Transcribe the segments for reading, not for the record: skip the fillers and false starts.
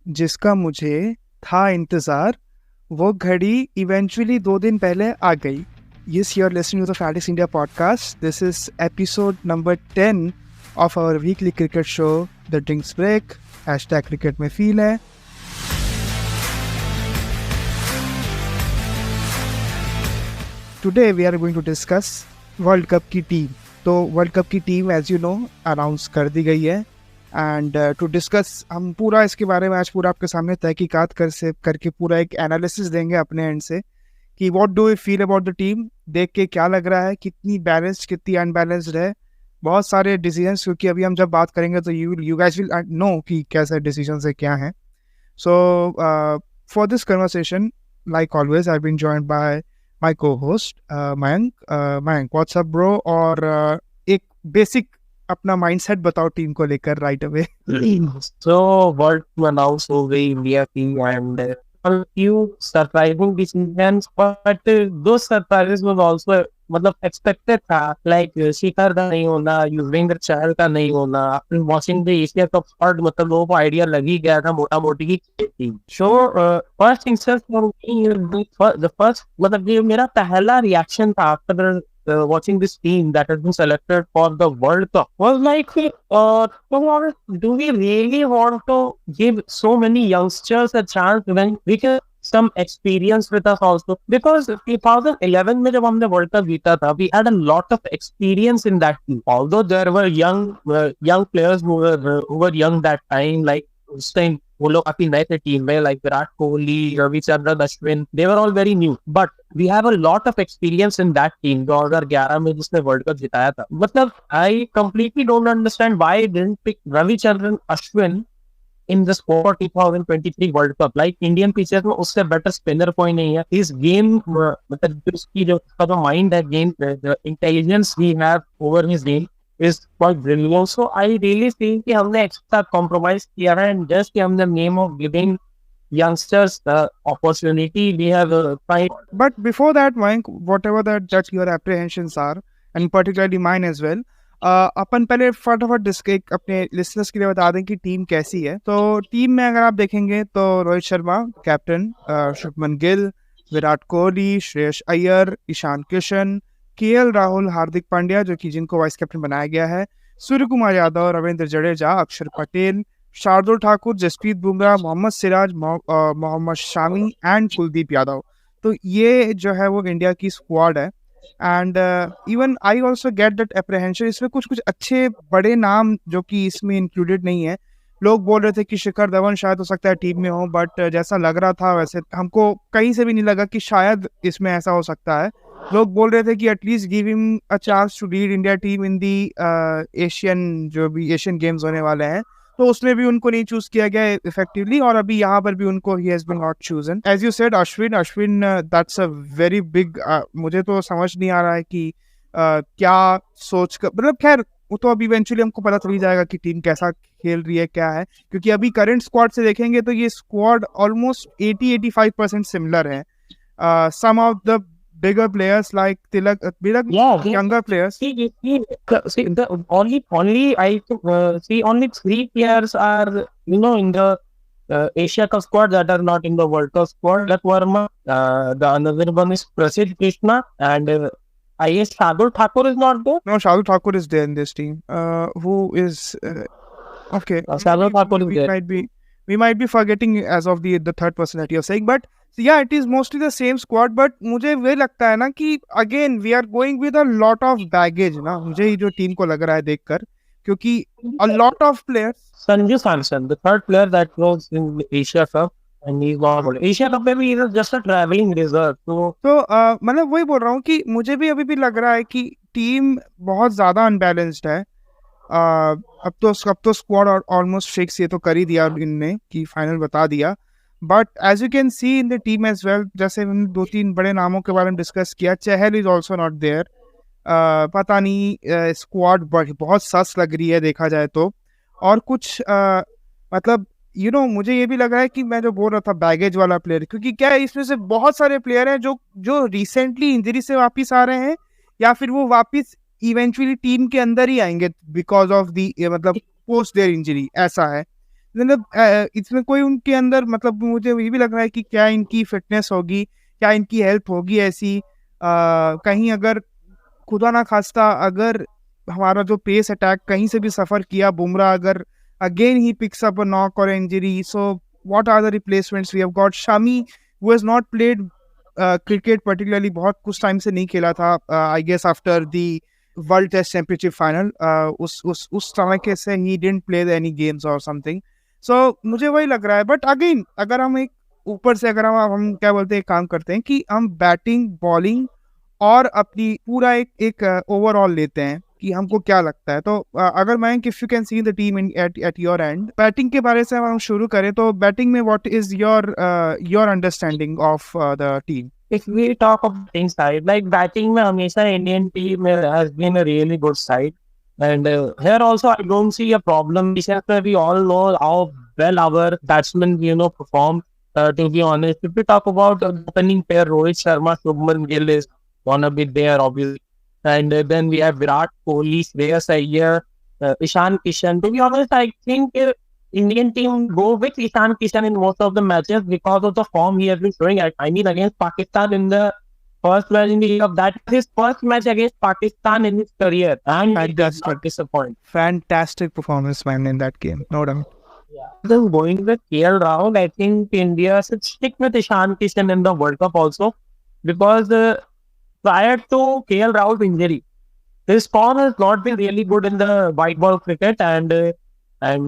जिसका मुझे था इंतज़ार, वो घड़ी इवेंचुअली 2 दिन पहले आ गई। Yes, you're listening to the FANATICS India Podcast. This is episode number 10 of our weekly cricket show, The Drinks Break. # cricket में feel है। Today we are going to discuss World Cup की team. तो World Cup की team as you know announce कर दी गई है and to discuss हम पूरा इसके बारे में आज पूरा आपके सामने तहकीकात करके पूरा एक एनालिसिस देंगे अपने एंड से कि what do we feel about the team, देख के क्या लग रहा है, कितनी बैलेंस्ड कितनी अनबैलेंस्ड है, बहुत सारे डिसीजंस, क्योंकि अभी हम जब बात करेंगे तो यू गाइस विल नो कि कैसे डिसीजंस है क्या है। So for this conversation like always I have been joined by my co-host Mayank what's up bro, और एक बेसिक अपना माइंडसेट बताओ टीम को लेकर right away. So world announce हो गई इंडिया की एंड a few surprising decisions, but those surprises was also मतलब expected था, like शिखर का नहीं होना, युजवेंद्र चहल का नहीं होना, after watching the Asia cup squad मतलब लोगों को आइडिया लग ही गया था मोटा मोटी की team. So first things first, the first मतलब ये मेरा पहला रिएक्शन था after watching this team that has been selected for the World Cup was like, do we really want to give so many youngsters a chance when we can some experience with us also? Because 2011 में जब हमने World Cup जीता था, we had a lot of experience in that team. Although there were young players who were young that time, like उस time वो लोग काफी नए थे टीम में, like Virat Kohli, Ravichandran Ashwin, they were all very new, but we have a lot of experience in that team 2011 में जिसने World Cup जिताया था। मतलब I completely don't understand why didn't pick Ravichandran Ashwin in the squad 2023 World Cup. Like Indian pitches में उससे better spinner कोई नहीं है। इस गेम मतलब उसकी जो माइंड है, game intelligence he have over his game is quite brilliant. So I really think कि हमने एक्स्ट्रा कॉम्प्रोमाइज किया है, and just कि हमने name of giving youngsters the opportunity we have tried. But before that, Mayank, whatever that your apprehensions are, and particularly mine as well, अपन पहले फटाफट अपने listeners के लिए बता दें कि टीम कैसी है। तो टीम में अगर आप देखेंगे तो रोहित शर्मा कैप्टन, शुभमन गिल, विराट कोहली, श्रेयस अय्यर, ईशान किशन, केएल राहुल, हार्दिक पांड्या जो कि जिनको वाइस कैप्टन बनाया गया है, सूर्य कुमार यादव, रविंद्र जडेजा, अक्षर पटेल, शार्दुल ठाकुर, जसप्रीत बुमराह, मोहम्मद सिराज, मोहम्मद शामी एंड कुलदीप यादव। तो ये जो है वो इंडिया की स्क्वाड है। And even I also get that apprehension, इसमें कुछ अच्छे बड़े नाम जो कि इसमें इंक्लूडेड नहीं है। लोग बोल रहे थे कि शिखर धवन शायद हो सकता है टीम में हो, बट जैसा लग रहा था वैसे हमको कहीं से भी नहीं लगा कि शायद इसमें ऐसा हो सकता है। लोग बोल रहे थे कि at least give him a chance to lead India team in the Asian Games होने वाले हैं, तो उसमें भी उनको नहीं चूज किया गया इफेक्टिवली, और अभी यहाँ पर भी उनको ही has been not chosen. As you said Ashwin that's a very big, मुझे तो समझ नहीं आ रहा है कि क्या सोच कर, मतलब खैर वो तो अभी इवेंचुअली हमको पता चल ही जाएगा कि टीम कैसा खेल रही है क्या है, क्योंकि अभी करंट स्क्वाड से देखेंगे तो ये स्क्वाड ऑलमोस्ट 80-85% सिमिलर है। Some of the bigger players like Tilak, younger players. See, the only I see only 3 players are in the Asia Cup squad that are not in the World Cup squad. Tilak Verma, the another one is Prasidh Krishna, and I guess Shardul Thakur is not there. No, Shardul Thakur is there in this team. Who is okay? Shardul Thakur is there. We might be forgetting as of the third person that you're saying, but yeah, it is mostly the same squad. But मुझे वही लगता है ना कि again we are going with a lot of baggage ना, मुझे ये जो टीम को लग रहा है देखकर, क्योंकि a lot of players. Sanju Samson, the third player that was in Asia Cup, and he's gone. Asia Cup में भी he is just a traveling reserve. तो मतलब वही बोल रहा हूँ कि मुझे भी अभी भी लग रहा है कि टीम बहुत ज्यादा अनबैलेंस्ड है। अब तो स्क्वाड ऑलमोस्ट फिक्स ये तो कर ही दिया इनने कि फाइनल बता दिया, but as you can see in the team as well, जैसे हमने 2-3 बड़े नामों के बारे में डिस्कस किया, चहल इज ऑल्सो नॉट देयर। पता नहीं स्क्वाड बहुत सस लग रही है देखा जाए तो, और कुछ मतलब मुझे ये भी लग रहा है कि मैं जो बोल रहा था बैगेज वाला प्लेयर, क्योंकि क्या है इसमें से बहुत सारे प्लेयर हैं जो रिसेंटली इंजरी से वापस आ रहे हैं, या फिर वो वापस इवेंचुअली टीम के अंदर ही आएंगे बिकॉज ऑफ दी मतलब पोस्ट देयर इंजरी, ऐसा है। मतलब इसमें कोई उनके अंदर मतलब मुझे ये भी लग रहा है कि क्या इनकी फिटनेस होगी, क्या इनकी हेल्थ होगी ऐसी, कहीं अगर खुदा ना खास्ता अगर हमारा जो पेस अटैक कहीं से भी सफर किया बुमराह, अगर again he picks up a knock or injury, so what are the replacements we have got? Shami who has not played cricket particularly, बहुत कुछ टाइम से नहीं खेला था, I guess after the world test championship final, उस समय के से ही डिडंट प्ले एनी गेम्स और समथिंग। सो मुझे वही लग रहा है, बट अगेन अगर हम एक ऊपर से अगर हम क्या बोलते हैं, एक काम करते हैं कि हम बैटिंग बॉलिंग और अपनी पूरा एक एक ओवरऑल लेते हैं कि हमको क्या लगता है। तो अगर मैं if you can see the team in at your and, batting के बारे से हम शुरू करें तो बैटिंग में what is your understanding of the team? If we talk of batting side, like batting में हमेशा Indian team has been a really good side, and here also I don't see a problem. Because we all know how well our batsmen perform. To be honest, if we talk about the opening pair, Rohit Sharma, Shubman Gill is gonna be there obviously, and then we have Virat Kohli, Shreyas Iyer, Ishan Kishan. To be honest, I think Indian team go with Ishan Kishan in most of the matches because of the form he has been showing. I mean, against Pakistan in the first match in the League of that, his first match against Pakistan in his career, and he did not disappoint. Fantastic performance, man, in that game, no doubt. Then going with KL Rahul, I think India should stick with Ishan Kishan in the World Cup also, because prior to KL Rahul's injury, his form has not been really good in the white ball cricket, and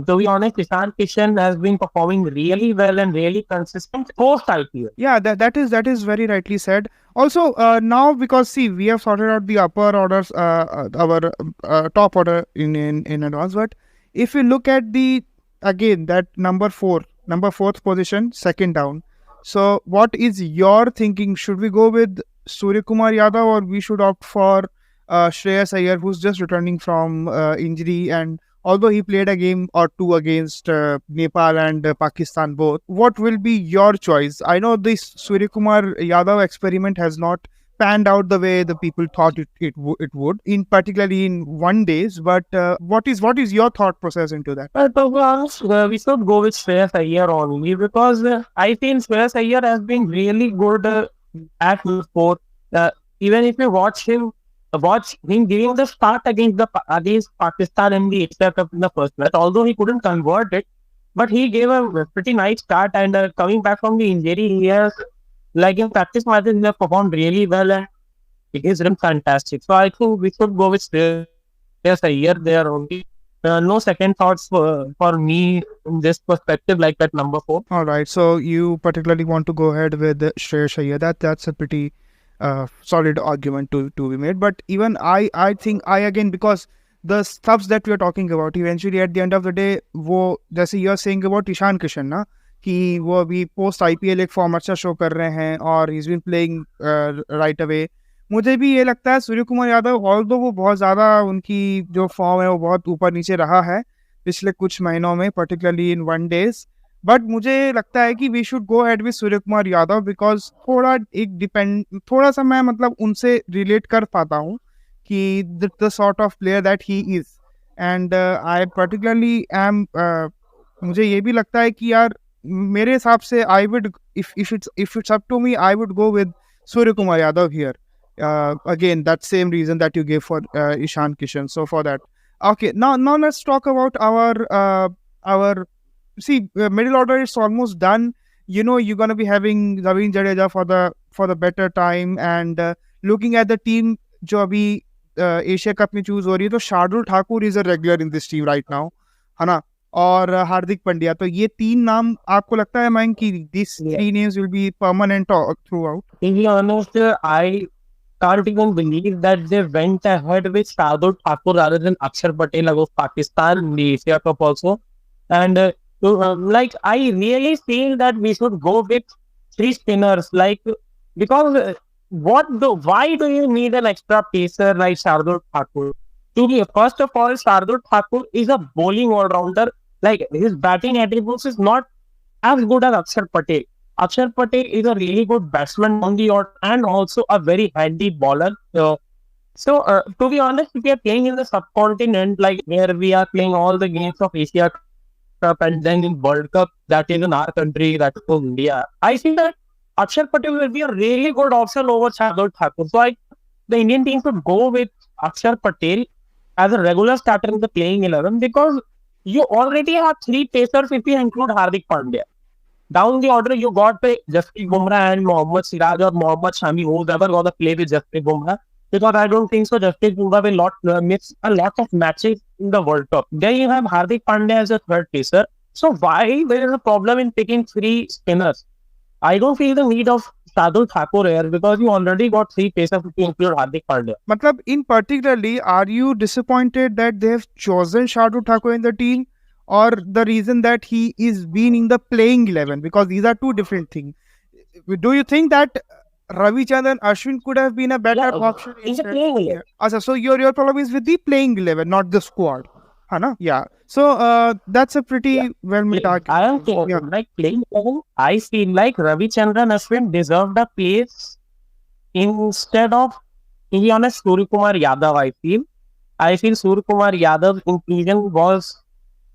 to be honest, Ishan Kishan has been performing really well and really consistent post IPL. Yeah, that is very rightly said. Also, now because see, we have sorted out the upper orders, our top order in advance. But if you look at the again that number fourth position, second down. So, what is your thinking? Should we go with Surya Kumar Yadav, or we should opt for Shreyas Iyer, who's just returning from injury, and although he played a game or two against Nepal and Pakistan both, what will be your choice? I know this Surya Kumar Yadav experiment has not panned out the way the people thought it would, in particularly in one days. But what is your thought process into that? Well, to be honest, we should go with Shreyas Iyer only, because I feel Shreyas Iyer has been really good at the sport. Even if you watch him giving the start against Pakistan in the Asia Cup in the first match, although he couldn't convert it, but he gave a pretty nice start, and coming back from the injury, he has, like in practice matches, he has performed really well, and he is done fantastic. So I think we should go with Shreyas Iyer there only. No second thoughts for me in this perspective, like that number 4. All right, so you particularly want to go ahead with Shreyas Iyer. That's a pretty solid argument to be made. But even I think I again, because the stuffs that we are talking about, eventually at the end of the day, वो जैसे you are saying about Ishan Kishan ना, कि वो अभी post IPL एक form अच्छा show कर रहे हैं और he's been playing right away. मुझे भी ये लगता है सूर्य कुमार यादव, ऑल्दो वो बहुत ज़्यादा उनकी जो फॉर्म है वो बहुत ऊपर नीचे रहा है पिछले कुछ महीनों में, particularly in one days, but मुझे लगता है कि we should go ahead with Surya Kumar Yadav, because थोड़ा सा मैं मतलब उनसे रिलेट कर पाता हूँ कि the sort of player that he is, and I particularly am, मुझे ये भी लगता है कि यार मेरे हिसाब से I would if it's up to me I would go with Surya Kumar Yadav here. Again, that same reason that you gave for Ishan Kishan. So for that, okay. Now let's talk about our see middle order is almost done. You know, you're gonna be having Ravin Jadeja for the better time, and looking at the team जो अभी Asia cup में choose हो रही है, तो Shardul Thakur is a regular in this team right now, है ना, और हार्दिक पांड्या. तो ये तीन नाम आपको लगता है मैंक कि this three names will be permanent through out? To be honest, I can't even believe that they went ahead with Shardul Thakur rather than Akshar Patel against Pakistan in the Asia Cup also. And like, I really feel that we should go with 3 spinners, like, because why do you need an extra pacer like Shardul Thakur? First of all, Shardul Thakur is a bowling all-rounder. Like, his batting attributes is not as good as Akshar Patel. Akshar Patel is a really good batsman on the order and also a very handy bowler. So, to be honest, if we are playing in the subcontinent, like where we are playing all the games of Asia Cup and then in World Cup, that is in our country, that is in India, I think that Akshar Patel will be a really good option over Shardul Thakur. So the Indian team should go with Akshar Patel as a regular starter in the playing 11 because you already have three pacers if you include Hardik Pandya. Down the order, you got Jasprit Bumrah and Mohammad Siraj or Mohammad Shami, who's ever going to play with Jasprit Bumrah. Because I don't think so. Jasprit Bumrah will miss a lot of matches in the World Cup. Then you have Hardik Pandya as a third pacer. So why there is a problem in picking three spinners? I don't feel the need of Shardul Thakur here because you already got three pacers to include Hardik Pandya. Matlab, in particularly, are you disappointed that they have chosen Shardul Thakur in the team, or the reason that he is being in the playing 11? Because these are two different things. Do you think that Ravichandran Ashwin could have been a better option? He's a playing 11. Achha, so your problem is with the playing 11, not the squad. Hana? Yeah. So that's a pretty well made argument. I am saying, like playing 11, I feel like Ravichandran Ashwin deserved a place instead of, to be honest, Suryakumar Yadav. I feel Suryakumar Yadav's inclusion was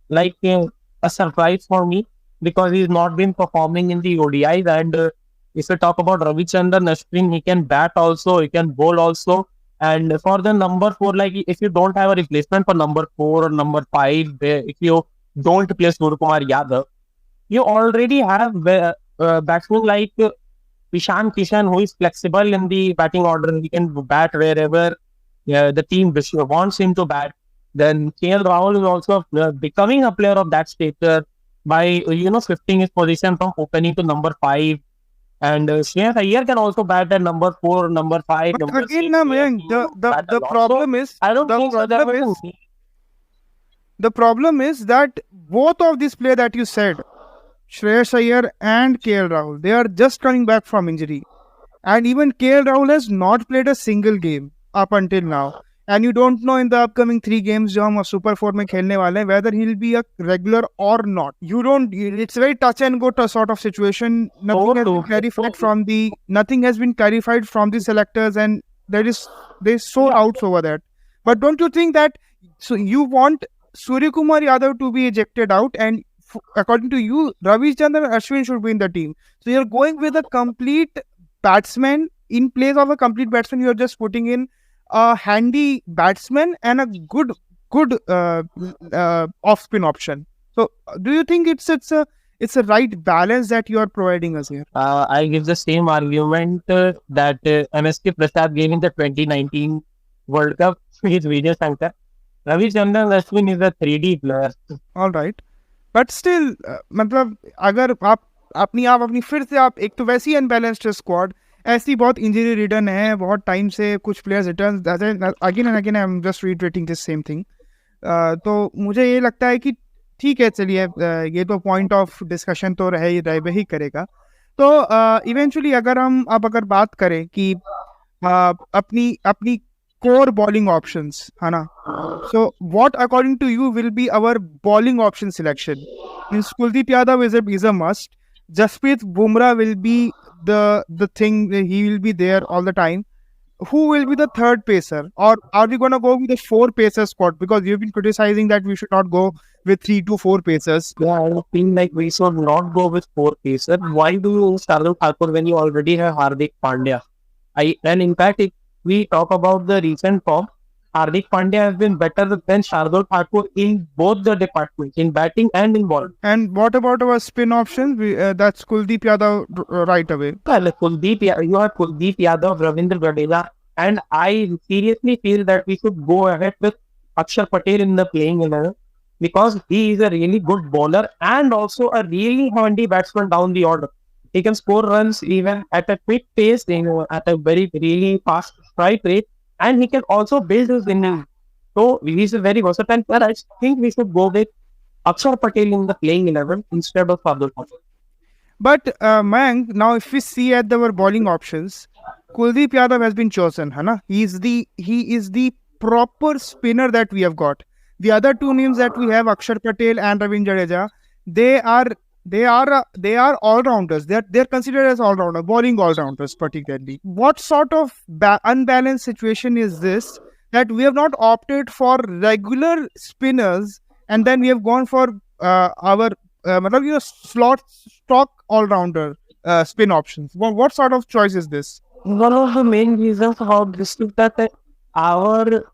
like a surprise for me because he's not been performing in the ODIs. And if you talk about Ravichandran Ashwin, he can bat also, he can bowl also. And for the number 4, like if you don't have a replacement for number 4 or number 5, if you don't play Suryakumar Yadav, you already have batsmen like Ishan Kishan, who is flexible in the batting order. He can bat wherever the team wants him to bat. Then KL Rahul is also becoming a player of that stature by, shifting his position from opening to number 5. And Shriharsh Iyer can also bat at number 4, number 5. But number again, 6, Mayank, the problem is, I don't think the problem is that both of these players that you said, Shriharsh Iyer and KL Rahul, they are just coming back from injury. And even KL Rahul has not played a single game up until now. And you don't know in the upcoming 3 games जो हम Super 4 में खेलने वाले हैं, whether he'll be a regular or not. It's very touch and go sort of situation. Nothing has been clarified from the selectors, and there's so outs over that. But don't you think that you want Suryakumar Yadav to be ejected out, and according to you, Ravichandran Ashwin should be in the team? So you're going with a complete batsman in place of a complete batsman. You're just putting in a handy batsman and a good off-spin option. So do you think it's a right balance that you are providing us here? I give the same argument that MSK Prasad gave in the 2019 World Cup with Vijay Shankar. Ravichandran Ashwin is a 3D player. All right, but still, मतलब अगर आप अपनी फिर से आप एक तो वैसी अनबैलेंस्ड स्क्वाड, ऐसी बहुत इंजरी रिटर्न है, बहुत टाइम से कुछ players return again and again I am just retreating this same thing. तो मुझे ये लगता है कि ठीक है, चलिए ये तो पॉइंट ऑफ डिस्कशन तो रह ही करेगा. तो इवेंचुअली अगर बात करें कि अपनी कोर बॉलिंग ऑप्शंस है ना, so what according to you will be our bowling option selection? Means Kuldeep Yadav is a must. Jasprit Bumrah will be the thing, he will be there all the time. Who will be the third pacer? Or are we going to go with the 4 pacer squad? Because you've been criticizing that we should not go with 3 to 4 pacers. Yeah, I think like we should not go with 4 pacers. Why do you Shardul Thakur when you already have Hardik Pandya? And in fact, if we talk about the recent form, Hardik Pandya has been better than Shardul Thakur in both the departments, in batting and in bowling. And what about our spin options? That's Kuldeep Yadav right away. Well, you have Kuldeep Yadav, Ravindra Jadeja, and I seriously feel that we should go ahead with Akshar Patel in the playing 11 because he is a really good bowler and also a really handy batsman down the order. He can score runs even at a quick pace, at a very really fast strike rate. And he can also build his innings. So he's a very versatile player. I think we should go with Akshar Patel in the playing 11 instead of Shardul Thakur. But Mayank, now if we see at our bowling options, Kuldeep Yadav has been chosen, है ना? He is the proper spinner that we have got. The other 2 names that we have, Akshar Patel and Ravindra Jadeja, they are all-rounders. They're considered as all-rounder, bowling all-rounders particularly. What sort of unbalanced situation is this that we have not opted for regular spinners and then we have gone for our slot stock all rounder spin options. What sort of choice is this? One of the main reasons how this is that our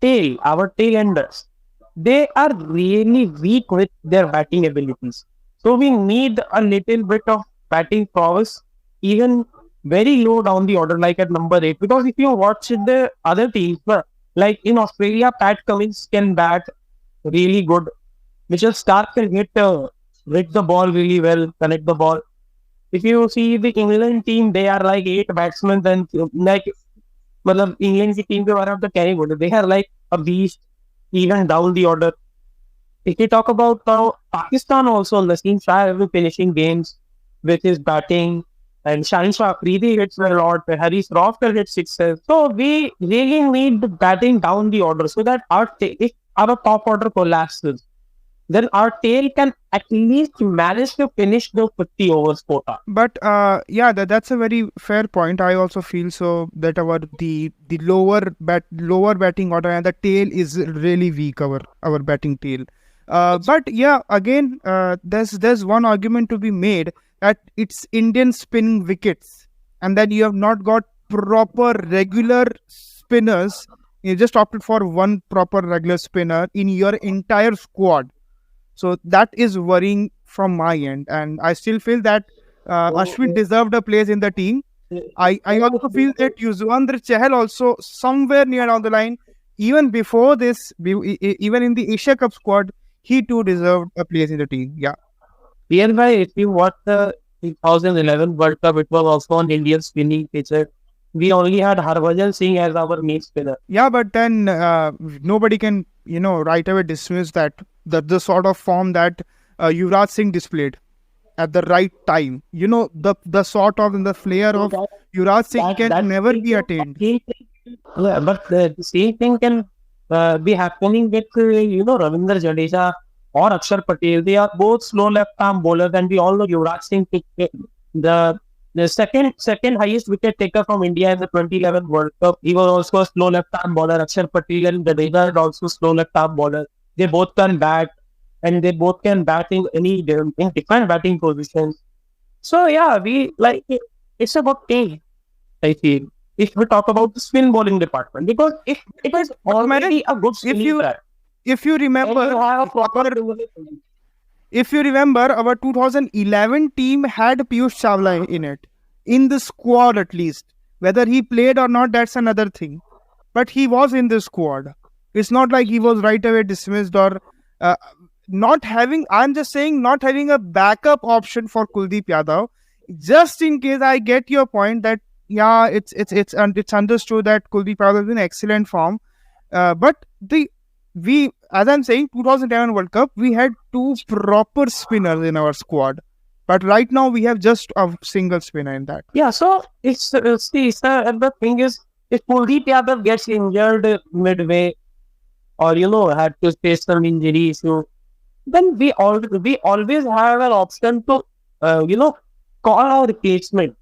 our tail enders, they are really weak with their batting abilities. So we need a little bit of batting prowess, even very low down the order, like at number 8. Because if you watch the other teams, like in Australia, Pat Cummins can bat really good. Mitchell Stark can hit the ball really well, connect the ball. If you see the England team, they are like 8 batsmen, and like मतलब England की team के बारे में तो क्या ही बोले, they are like a beast even down the order. If we talk about now, Pakistan also on the same side will finishing games with his batting, and Shaheen Shah Afridi hits a lot, Harris Rofter hits sixes. So we really need the batting down the order so that if our top order collapses, then our tail can at least manage to finish the 50 overs quota. But that's a very fair point. I also feel so that the lower batting order and the tail is really weak. Our batting tail. But yeah, again, there's one argument to be made that it's Indian spinning wickets, and that you have not got proper regular spinners. You just opted for one proper regular spinner in your entire squad. So that is worrying from my end, and I still feel that Ashwin deserved a place in the team. I also feel that Yuzvendra Chahal also somewhere near down the line, even before this, even in the Asia Cup squad, he too deserved a place in the team. Yeah. Hereby, if you watch the 2011 World Cup, it was also an Indian spinning pitcher. We only had Harbhajan Singh as our main spinner. Yeah, but then nobody can, right away dismiss that the sort of form that Yuvraj Singh displayed at the right time. The sort of and the flair of Yuvraj Singh can never be attained. Yeah, but the same thing can be happening with Ravindra Jadeja or Akshar Patel. They are both slow left arm bowlers, and we all know Yuvraj Singh the second highest wicket taker from India in the 2011 World Cup. He was also a slow left arm bowler. Akshar Patel and Jadeja is also slow left arm bowler. They both can bat, and they both can bat in different batting positions. So yeah, it's about team, I feel. If we talk about the spin bowling department, because it is already a good spinning track. If you remember, our 2011 team had Piyush Chawla in it, in the squad at least. Whether he played or not, that's another thing. But he was in the squad. It's not like he was right away dismissed or not having. I'm just saying, not having a backup option for Kuldeep Yadav, just in case. I get your point that yeah, it's understood that Kuldeep Yadav is in excellent form, but as I'm saying, 2011 World Cup, we had 2 proper spinners in our squad, but right now we have just a single spinner in that. Yeah, so the thing is, if Kuldeep Yadav gets injured midway, or had to face some injury issue, then we always have an option to call our replacement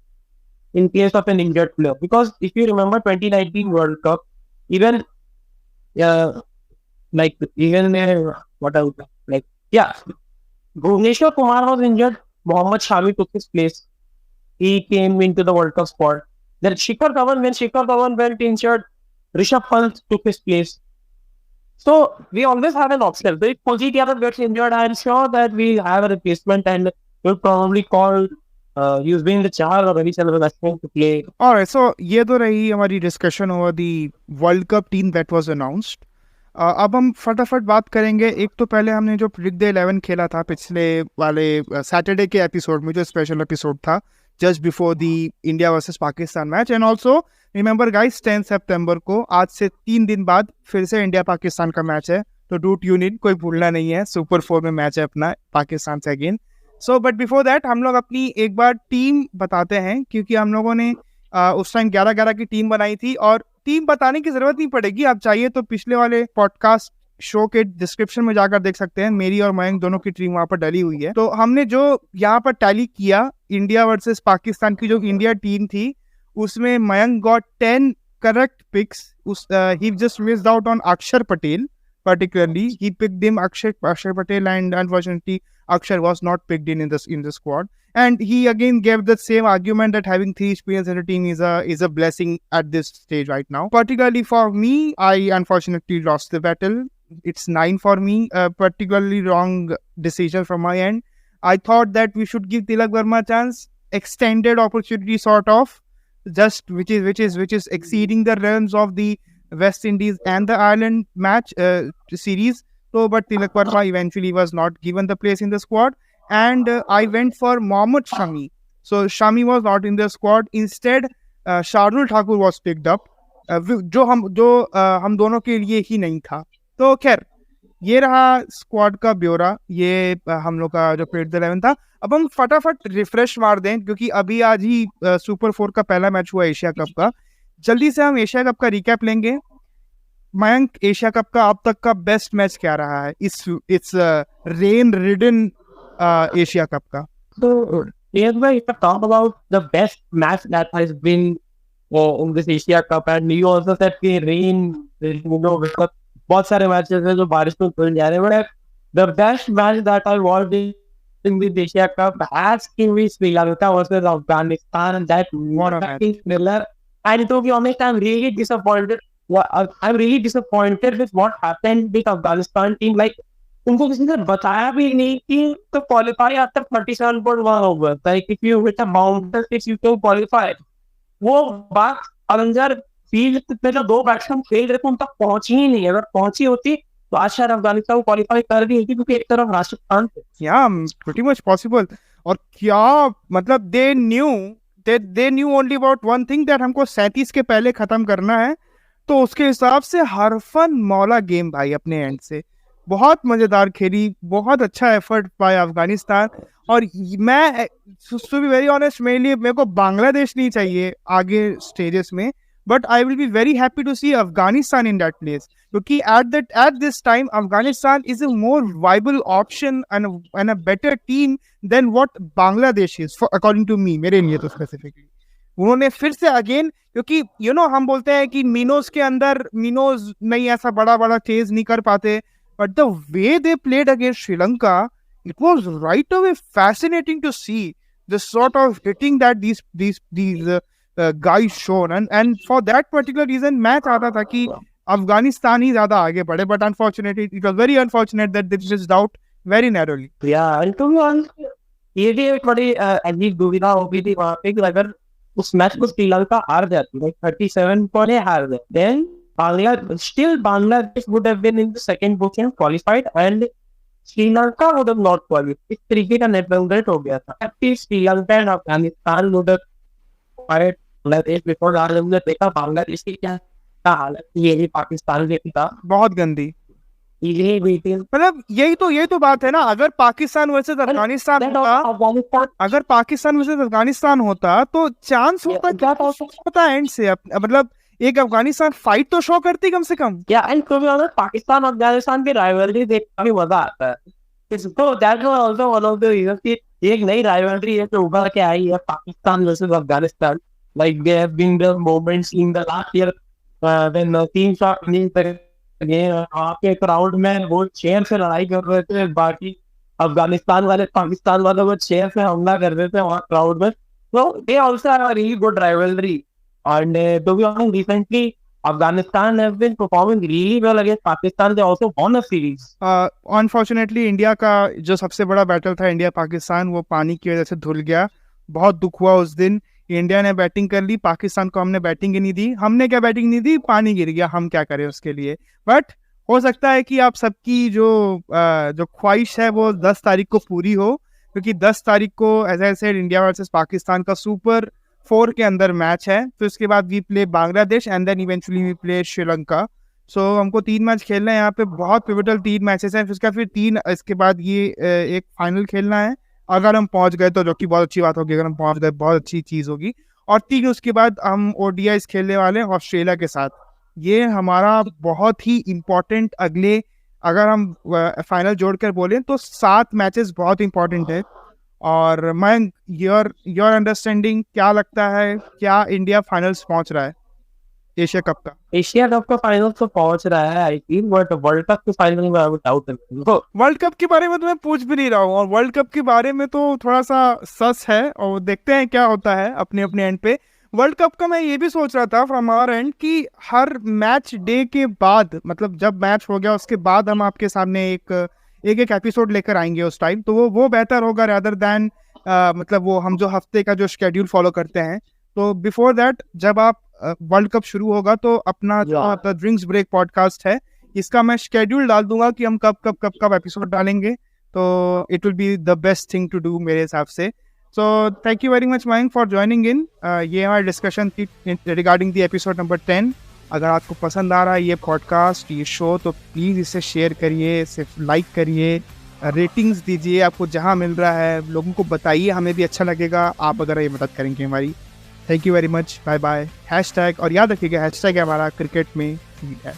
in case of an injured player. Because if you remember 2019 World Cup, even Bhuvneshwar Kumar was injured. Mohammad Shami took his place. He came into the World Cup squad. Then when Shikhar Dhawan went injured, Rishabh Pant took his place. So we always have an option. So if Kuldeep Yadav gets injured, I'm sure that we have a replacement, and we'll probably call Yuzvendra Chahal or Ravichandran Ashwin to play. Alright, so ये तो रही हमारी discussion over the World Cup team that was announced. अब हम फटाफट बात करेंगे. एक तो पहले हमने जो प्रिडिक्ट द 11 खेला था पिछले वाले सैटरडे के एपिसोड में, जो स्पेशल एपिसोड था just before the India versus Pakistan match. And also remember guys, 10 सितंबर को आज से 3 दिन बाद फिर से इंडिया पाकिस्तान का मैच है, तो डू ट्यून इन, कोई भूलना नहीं है. सुपर 4 में मैच है अपना पाकिस्तान से again. So but before that हम लोग अपनी एक बार टीम बताते हैं, क्योंकि हम लोगों ने उस टाइम 11-11 की टीम बनाई थी, और टीम बताने की जरूरत नहीं पड़ेगी. आप चाहिए तो पिछले वाले पॉडकास्ट शो के डिस्क्रिप्शन में जाकर देख सकते हैं. मेरी और मयंक दोनों की टीम वहां पर डली हुई है. तो हमने जो यहाँ पर टैली किया इंडिया वर्सेस पाकिस्तान की जो इंडिया टीम थी, उसमें Mayank got 10 correct picks. He just missed out on Axar Patel. particularly. He picked him Akshay Patel, and unfortunately Akshay was not picked in the squad. And he again gave the same argument that having three experience in the team is a blessing at this stage right now. Particularly for me, I unfortunately lost the battle. It's 9 for me. A particularly wrong decision from my end. I thought that we should give Tilak Verma a chance, extended opportunity sort of, just which is exceeding the realms of the West Indies and the Ireland match series. So, but Tilak Verma eventually was not given the place in the squad, and I went for Mohammad Shami. So Shami was not in the squad. Instead, Shardul Thakur was picked up, जो हम दोनों के लिए ही नहीं था. तो खैर, ये रहा स्क्वाड का ब्यौरा, ये हम लोग का जो प्लेड द 11 था. अब हम फटाफट रिफ्रेश मार दें, क्योंकि अभी आज ही सुपर 4 का पहला मैच हुआ एशिया कप का. जल्दी से हम एशिया कप का रिकैप लेंगे. मयंक, एशिया कप का अब तक का बेस्ट मैच क्या रहा है इस रेन रिडन एशिया कप का? So, if I talk about the best match that has been in this Asia Cup, and you also said कि rain, because बहुत सारे मैचेस हैं जो बारिश में खुल जा रहे हैं, but the best match that I watched in this Asia Cup has been Sri Lanka versus Afghanistan, and that was a thriller. And to be honest, I'm really disappointed. I'm really disappointed with what happened with Afghanistan team. Like, उनको किसी ने बताया भी नहीं कि तो qualify after 37.1 over, like if you with a bouncer if you can qualify. वो बात अवेंजर फील्ड में जो दो बैट्समैन खेल रहे थे उन तक पहुंची ही नहीं. अगर पहुंची होती तो आज शायद अफगानिस्तान को क्वालिफाई कर दी होती, क्योंकि एक तरफ राजस्थान थे. या प्रीटी मच पॉसिबल. और क्या मतलब, they knew only about one thing, that हमको 37 के पहले खत्म करना है. तो उसके हिसाब से हरफन मौला गेम भाई अपने एंड से बहुत मजेदार खेली, बहुत अच्छा एफर्ट पाया अफगानिस्तान. और मैं टू बी वेरी ऑनेस्ट, मेरे को बांग्लादेश नहीं चाहिए आगे स्टेजेस में, but I will be very happy to see Afghanistan in that place, क्योंकि at this time Afghanistan is a more viable option and a better team than what Bangladesh is, according to me. मेरे लिए तो स्पेसिफिकली उन्होंने फिर से again, क्योंकि हम बोलते हैं कि मिनोज के अंदर मिनोज नहीं ऐसा बड़ा चेज नहीं कर पाते, but the way they played against Sri Lanka, it was right away fascinating to see the sort of hitting that these guys shown, and for that particular reason मैं चाहता था कि अफगानिस्तान ही ज्यादा आगे बढ़े, but unfortunately it was very unfortunate that they missed out very narrowly. Yeah, and to be honest, ये भी एक बड़ी अजीब दुविधा हो गई थी वहाँ पे कि अगर उस मैच को श्रीलंका हार जाती, like 37 पॉइंट हार गए, then Bangladesh would have been in the second position qualified, and Sri Lanka would have not qualified. इस तरीके का नेट रन हो गया था. Sri Lanka and Afghanistan would have qualified Bangladesh, because आज हमने देखा बांग्लादेश की क्या हालत, ये भी पाकिस्तान के था बहुत गंदी. मतलब यही तो बात है ना. अगर पाकिस्तान वर्सेस अफगानिस्तान होता तो चांस होता एंड से, मतलब एक अफगानिस्तान फाइट तो शो करती कम से कम. And to be honest, Pakistan और अफगानिस्तान की राइवलरी देखने में मजा आता है. So that was also one of the reasons कि एक नई राइवलरी है जो उभर के आई है, Pakistan versus Afghanistan. Like there have been the moments in the last year when team shot again आपके क्राउड में वो चेयर से लड़ाई कर रहे थे, बाकी अफगानिस्तान वाले पाकिस्तान वाले वो चेयर से हमला कर रहे थे वहाँ क्राउड में. So they also have a really good rivalry. And to be honest, recently Afghanistan has been performing really well against Pakistan. They also won a series. Unfortunately, India का जो सबसे बड़ा बैटल था इंडिया पाकिस्तान, वो पानी की वजह से धुल गया. बहुत दुख हुआ उस दिन. इंडिया ने बैटिंग कर ली, पाकिस्तान को हमने बैटिंग ही नहीं दी. हमने क्या बैटिंग नहीं दी, पानी गिर गया, हम क्या करें उसके लिए. बट हो सकता है कि आप सबकी जो ख्वाहिश है वो 10 तारीख को पूरी हो, क्योंकि 10 तारीख को as I said India versus Pakistan का सुपर 4 के अंदर मैच है. फिर उसके बाद we play Bangladesh and then eventually we play Sri Lanka. So हमको 3 मैच खेलना है यहाँ पे, बहुत पिवटल 3 मैचेस हैं. फिर 3 इसके बाद ये एक फाइनल खेलना है. अगर हम पहुंच गए तो, जो कि बहुत अच्छी बात होगी, अगर हम पहुंच गए बहुत अच्छी चीज होगी. और 3 उसके बाद हम ओडीआईस खेलने वाले हैं ऑस्ट्रेलिया के साथ. ये हमारा बहुत ही इम्पोर्टेंट अगले, अगर हम फाइनल जोड़कर बोलें तो 7 मैचेस बहुत इंपॉर्टेंट है. और मैं योर अंडरस्टैंडिंग क्या लगता है, क्या इंडिया फाइनल्स पहुंच रहा है? एशिया कप का? एशिया कप का फाइनल तो पहुंच रहा है I think, but world cup के फाइनल में आई डाउट है। वर्ल्ड कप के बारे में तो मैं पूछ भी नहीं रहा हूँ, और वर्ल्ड कप के बारे में तो थोड़ा सा सस है, और देखते हैं क्या होता है अपने अपने एंड पे। वर्ल्ड कप का मैं ये भी सोच रहा था फ्रॉम आवर एंड कि हर मैच डे के बाद, मतलब जब मैच हो गया उसके बाद हम आपके सामने एक एपिसोड लेकर आएंगे उस टाइम, तो वो बेहतर होगा रादर दैन मतलब वो हम जो हफ्ते का जो शेड्यूल फॉलो करते हैं। तो बिफोर दैट जब आप वर्ल्ड कप शुरू होगा तो अपना जो ड्रिंक्स ब्रेक पॉडकास्ट है, इसका मैं शेड्यूल डाल दूंगा कि हम कब एपिसोड डालेंगे, तो it will be the best thing to do मेरे हिसाब से। So thank you very much Mayank for joining in. ये हमारी डिस्कशन थी रिगार्डिंग द एपिसोड नंबर 10। अगर आपको पसंद आ रहा है ये पॉडकास्ट, ये शो, तो प्लीज़ इसे शेयर करिए, इसे लाइक करिए, रेटिंग्स दीजिए, आपको जहाँ मिल रहा है लोगों को बताइए, हमें भी अच्छा लगेगा आप अगर ये मदद करेंगे हमारी। Thank you very much, bye bye. Hashtag, और याद रखिएगा हैशटैग है हमारा क्रिकेट में फीड है।